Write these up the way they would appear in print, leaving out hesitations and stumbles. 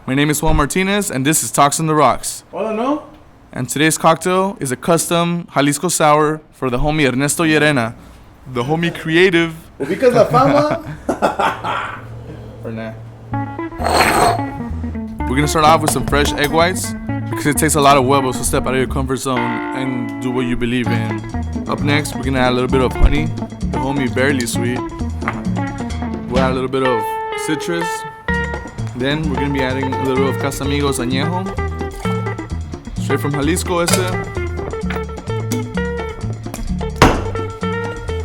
My name is Juan Martinez, and this is Talks on the Rocks. Hola, no? And today's cocktail is a custom Jalisco sour for the homie Ernesto Yerena, the homie creative. ¿Ubicas la fama? Or nah. We're gonna start off with some fresh egg whites because it takes a lot of huevos to step out of your comfort zone and do what you believe in. Up next, we're gonna add a little bit of honey, the homie barely sweet. We'll add a little bit of citrus. Then we're gonna be adding a little of Casamigos Añejo, straight from Jalisco ese.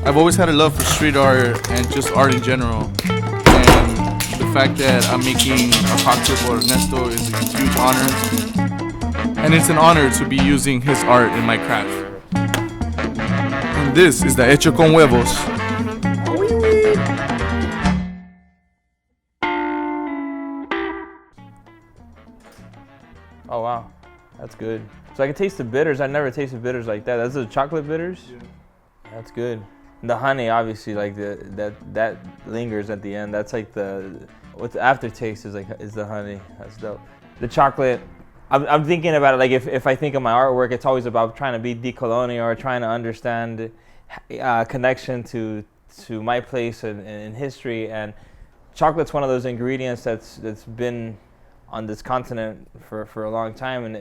I've always had a love for street art and just art in general. And the fact that I'm making a cocktail for Ernesto is a huge honor. And it's an honor to be using his art in my craft. And this is the Hecho Con Huevos. Oh wow, that's good. So I can taste the bitters. I never tasted bitters like that. That's the chocolate bitters. Yeah. That's good. The honey, obviously, like that lingers at the end. That's like what the aftertaste is the honey. That's dope. The chocolate. I'm thinking about it like if I think of my artwork, it's always about trying to be decolonial or trying to understand connection to my place in history. And chocolate's one of those ingredients that's been on this continent for a long time,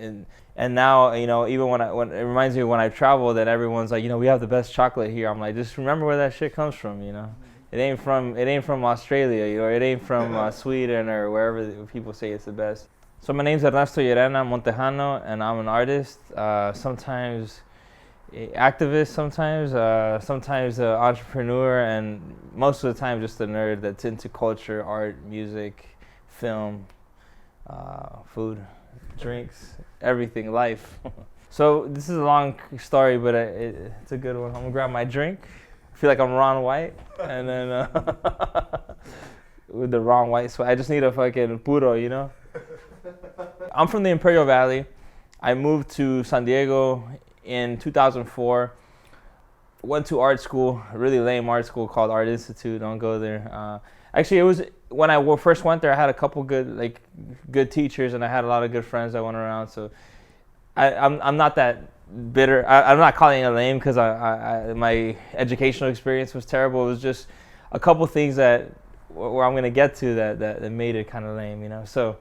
and now, you know, even when it reminds me when I travel that everyone's like, you know, we have the best chocolate here. I'm like, just remember where that shit comes from, you know. It ain't from Australia, you know, it ain't from Sweden or wherever people say it's the best. So my name's Ernesto Yerena, Montejano, and I'm an artist. Sometimes activist, sometimes entrepreneur, and most of the time just a nerd that's into culture, art, music, film. Food, drinks, everything, life. So this is a long story, but it's a good one. I'm gonna grab my drink. I feel like I'm Ron White, and then with the Ron White sweat. I just need a fucking puro, you know? I'm from the Imperial Valley. I moved to San Diego in 2004. Went to art school, a really lame art school called Art Institute. Don't go there. Actually, it was when I first went there. I had a couple good teachers, and I had a lot of good friends that went around. So I'm not that bitter. I'm not calling it lame because my educational experience was terrible. It was just a couple things where I'm gonna get to that made it kind of lame, you know. So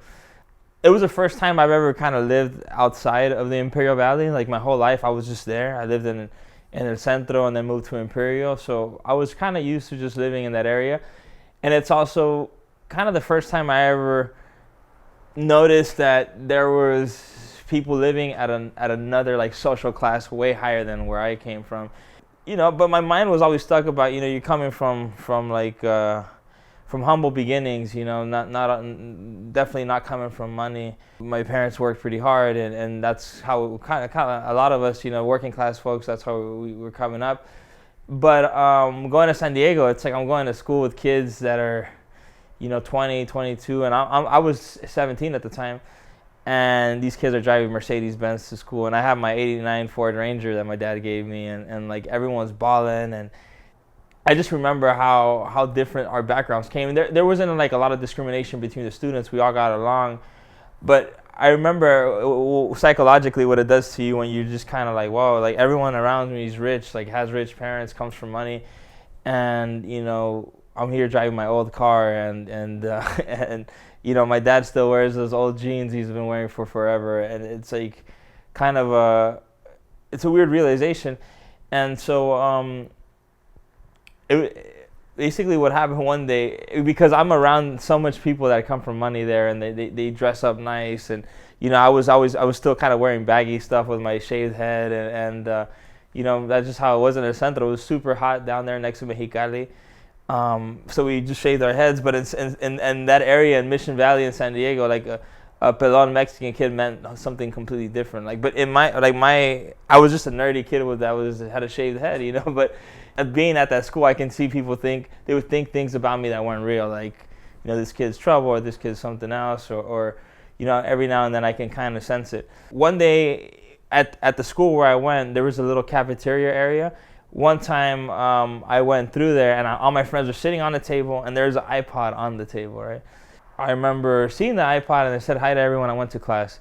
it was the first time I've ever kind of lived outside of the Imperial Valley. Like my whole life, I was just there. I lived in El Centro and then moved to Imperial. So I was kind of used to just living in that area. And it's also kind of the first time I ever noticed that there was people living at another like social class way higher than where I came from, you know. But my mind was always stuck about, you know, you're coming from humble beginnings, you know, definitely not coming from money. My parents worked pretty hard, and that's how kind of a lot of us, you know, working class folks, that's how we were coming up. But going to San Diego, it's like I'm going to school with kids that are, you know, 20, 22, and I was 17 at the time, and these kids are driving Mercedes-Benz to school, and I have my '89 Ford Ranger that my dad gave me, and like everyone's balling, and I just remember how different our backgrounds came. There wasn't like a lot of discrimination between the students. We all got along, but I remember psychologically what it does to you when you're just kind of like, whoa, like everyone around me is rich, like has rich parents, comes from money, and you know, I'm here driving my old car, and you know, my dad still wears those old jeans he's been wearing for forever, and it's like kind of it's a weird realization, and so basically what happened one day, because I'm around so much people that come from money there, and they dress up nice, and you know, I was still kind of wearing baggy stuff with my shaved head, and you know, that's just how it was in El Centro. It was super hot down there next to Mexicali, so we just shaved our heads. But it's in that area in Mission Valley in San Diego, like a pelon Mexican kid meant something completely different. Like, but in I was just a nerdy kid had a shaved head, you know, but being at that school, I can see people they would think things about me that weren't real, like, you know, this kid's trouble or this kid's something else, or you know, every now and then I can kind of sense it. One day at the school where I went, there was a little cafeteria area. One time I went through there, and all my friends were sitting on the table, and there's an iPod on the table, right? I remember seeing the iPod, and I said hi to everyone. I went to class,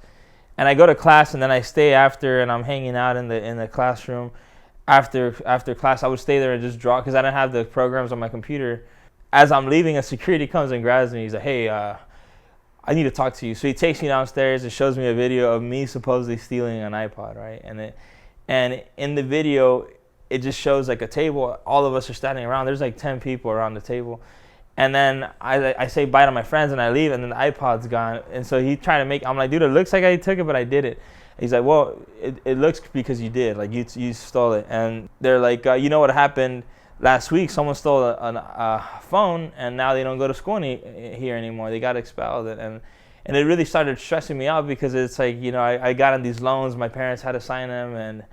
and I go to class, and then I stay after, and I'm hanging out in the classroom. After class, I would stay there and just draw because I didn't have the programs on my computer. As I'm leaving, a security comes and grabs me. He's like, "Hey, I need to talk to you." So he takes me downstairs and shows me a video of me supposedly stealing an iPod, right? And in the video, it just shows like a table. All of us are standing around. There's like 10 people around the table. And then I say bye to my friends and I leave, and then the iPod's gone. And so he trying to make, I'm like, dude, it looks like I took it, but I didn't. He's like, well, it looks because you did. Like, you stole it. And they're like, you know what happened last week? Someone stole a phone, and now they don't go to school here anymore. They got expelled. And it really started stressing me out because it's like, you know, I got on these loans. My parents had to sign them. And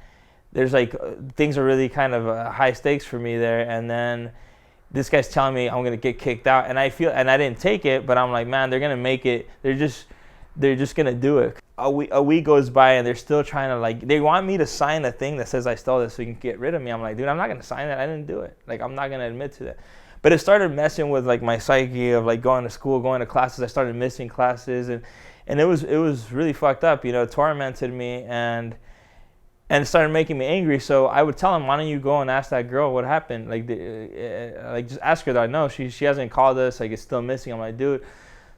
there's like, things are really kind of high stakes for me there. And then this guy's telling me I'm gonna get kicked out, and I didn't take it, but I'm like, man, they're gonna make it. They're just gonna do it. A week goes by, and they're still trying to, like, they want me to sign a thing that says I stole this so you can get rid of me. I'm like, dude, I'm not gonna sign that. I didn't do it. Like, I'm not gonna admit to that. But it started messing with like my psyche of like going to school, going to classes. I started missing classes, and it was really fucked up. You know, it tormented me and it started making me angry. So I would tell him, why don't you go and ask that girl what happened? Like, just ask her that. No, she hasn't called us. Like, it's still missing. I'm like, dude.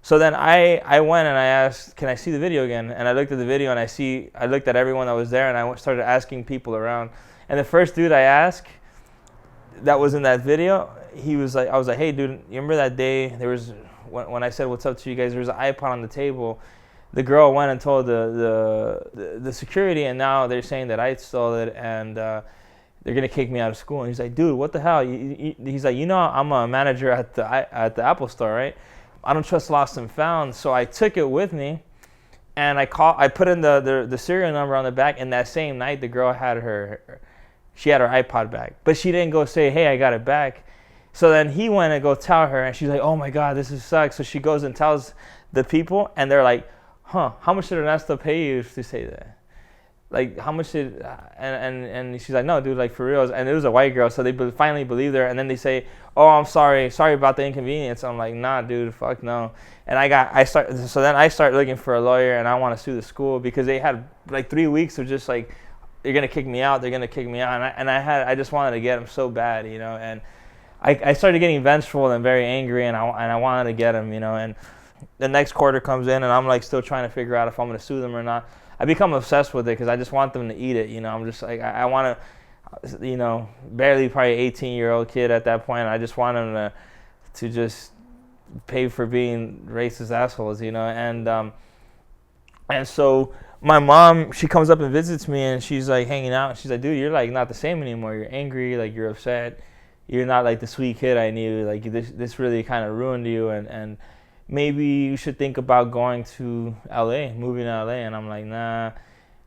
So then I went and I asked, can I see the video again? And I looked at the video and I looked at everyone that was there, and I started asking people around. And the first dude I asked that was in that video, he was like, I was like, hey, dude, you remember that day there was, when I said what's up to you guys, there was an iPod on the table. The girl went and told the security, and now they're saying that I stole it, and they're gonna kick me out of school. And he's like, dude, what the hell? He's like, you know, I'm a manager at the Apple Store, right? I don't trust lost and found, so I took it with me, and I put in the serial number on the back. And that same night, the girl had her iPod back, but she didn't go say, hey, I got it back. So then he went and go tell her, and she's like, oh my God, this sucks. So she goes and tells the people, and they're like, huh, how much did Ernesto pay you to say that? Like, how much did, and she's like, no, dude, like, for real. And it was a white girl, so they finally believed her. And then they say, oh, I'm sorry about the inconvenience. I'm like, nah, dude, fuck no. And so then I start looking for a lawyer, and I want to sue the school because they had like 3 weeks of just like, they're gonna kick me out, and I just wanted to get them so bad, you know. And I started getting vengeful and very angry, and I wanted to get them, you know. And the next quarter comes in, and I'm like still trying to figure out if I'm going to sue them or not. I become obsessed with it because I just want them to eat it, you know. I'm just like, I want to, you know, barely probably 18-year-old kid at that point. I just want them to just pay for being racist assholes, you know. And so my mom, she comes up and visits me, and she's like hanging out. And she's like, dude, you're like not the same anymore. You're angry, like you're upset. You're not like the sweet kid I knew. Like this really kind of ruined you, and maybe you should think about going to LA, moving to LA. And I'm like, nah.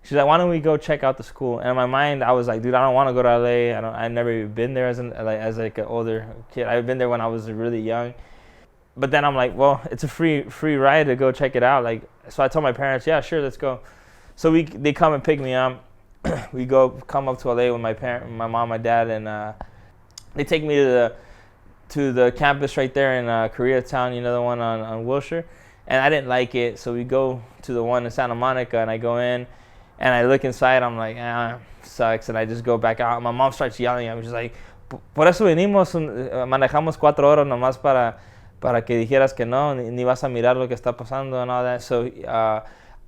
She's like, why don't we go check out the school? And in my mind, I was like, dude, I don't want to go to LA. I've never even been there as an older kid. I've been there when I was really young. But then I'm like, well, it's a free ride to go check it out. Like, so I told my parents, yeah, sure, let's go. So they come and pick me up. We come up to LA with my mom, my dad, and they take me to the campus right there in Koreatown, you know, the one on Wilshire. And I didn't like it, so we go to the one in Santa Monica, and I go in, and I look inside. I'm like, sucks, and I just go back out. My mom starts yelling at me. She's like, por eso venimos, manejamos 4 horas nomás para que dijeras que no, ni vas a mirar lo que está pasando and all that. So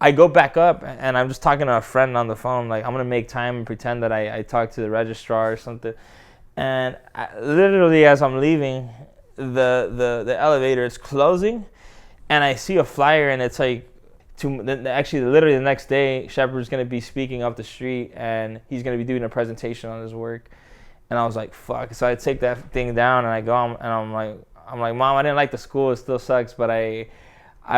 I go back up, and I'm just talking to a friend on the phone, like, I'm going to make time and pretend that I talk to the registrar or something. And literally as I'm leaving, the elevator is closing, and I see a flyer, and it's like, literally the next day, Shepard's going to be speaking up the street, and he's going to be doing a presentation on his work. And I was like, fuck. So I take that thing down, and I go, and I'm like, Mom, I didn't like the school. It still sucks, but I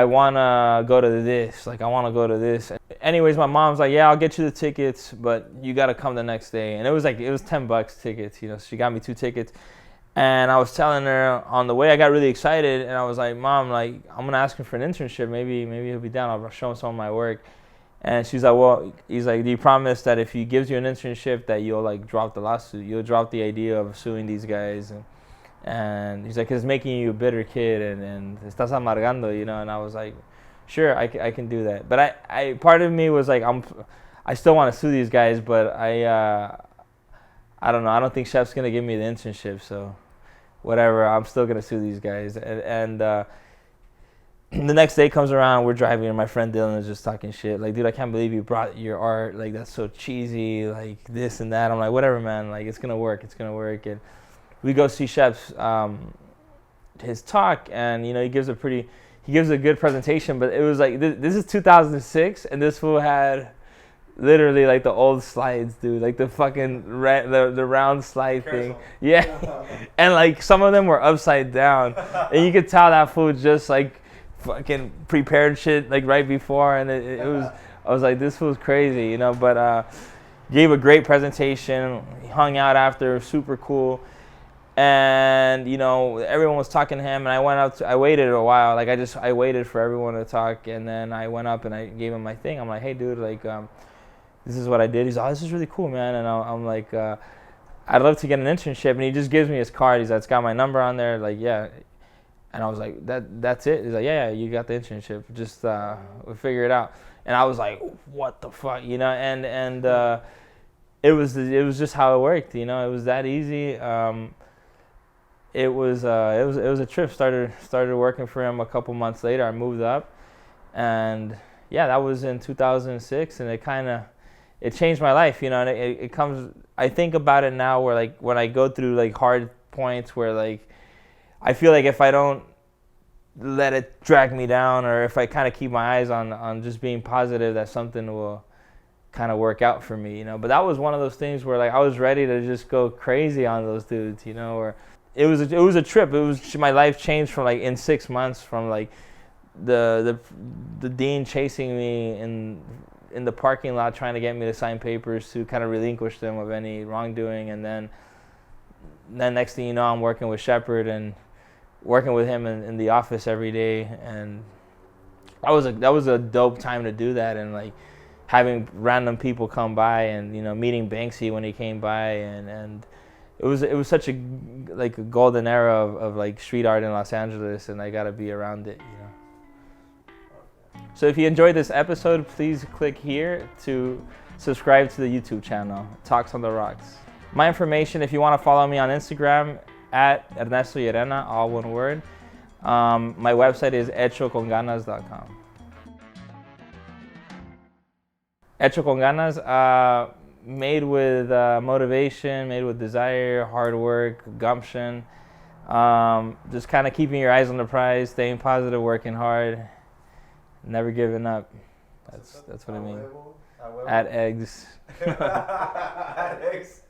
want to go to this. Like, I want to go to this. Anyways, my mom's like, yeah, I'll get you the tickets, but you got to come the next day. And it was $10 tickets, you know. So she got me 2 tickets. And I was telling her on the way, I got really excited. And I was like, Mom, like, I'm going to ask him for an internship. Maybe he'll be down. I'll show him some of my work. And she's like, well, he's like, do you promise that if he gives you an internship that you'll, like, drop the lawsuit? You'll drop the idea of suing these guys? And he's like, it's making you a bitter kid, and estás amargando, you know. And I was like, sure, I can do that. But I part of me was like, I still want to sue these guys, but I don't know. I don't think Chef's gonna give me the internship, so whatever. I'm still gonna sue these guys. And the next day comes around, we're driving, and my friend Dylan is just talking shit. Like, dude, I can't believe you brought your art. Like, that's so cheesy. Like this and that. I'm like, whatever, man. Like, it's gonna work. It's gonna work. And we go see Chef's his talk, and you know, he gives a good presentation. But it was like this is 2006, and this fool had literally like the old slides, dude, like the fucking the round slide thing. Yeah. And like some of them were upside down, and you could tell that fool just like fucking prepared shit like right before, and it was, I was like, this fool's crazy, you know. But gave a great presentation, hung out after, super cool. And you know, everyone was talking to him, and I went up I waited a while, like I waited for everyone to talk, and then I went up and I gave him my thing. I'm like, hey dude, like this is what I did. He's like, oh, this is really cool, man. And I'm like, I'd love to get an internship. And he just gives me his card. He's like, it's got my number on there. Like, yeah. And I was like, that's it? He's like, yeah, you got the internship. Just we'll figure it out. And I was like, what the fuck, you know? And it was just how it worked, you know. It was that easy. It was a trip. Started working for him a couple months later. I moved up, and yeah, that was in 2006, and it changed my life, you know. And it comes, I think about it now, where like when I go through like hard points where like I feel like if I don't let it drag me down, or if I kind of keep my eyes on just being positive, that something will kind of work out for me, you know. But that was one of those things where like I was ready to just go crazy on those dudes, you know. Or it was a trip. It was, my life changed from like in 6 months, from like the dean chasing me in the parking lot trying to get me to sign papers, to kind of relinquish them of any wrongdoing. And then next thing you know, I'm working with Shepard and working with him in the office every day. And that was a dope time to do that. And like having random people come by, and you know, meeting Banksy when he came by, and it was such a golden era of like street art in Los Angeles, and I got to be around it, you know. So if you enjoyed this episode, please click here to subscribe to the YouTube channel, Talks on the Rocks. My information, if you want to follow me on Instagram, at Ernesto Yerena, all one word. My website is hechoconganas.com. Hecho Con Ganas, made with motivation, made with desire, hard work, gumption. Just kind of keeping your eyes on the prize, staying positive, working hard, never giving up. That's what I mean. At eggs. At eggs.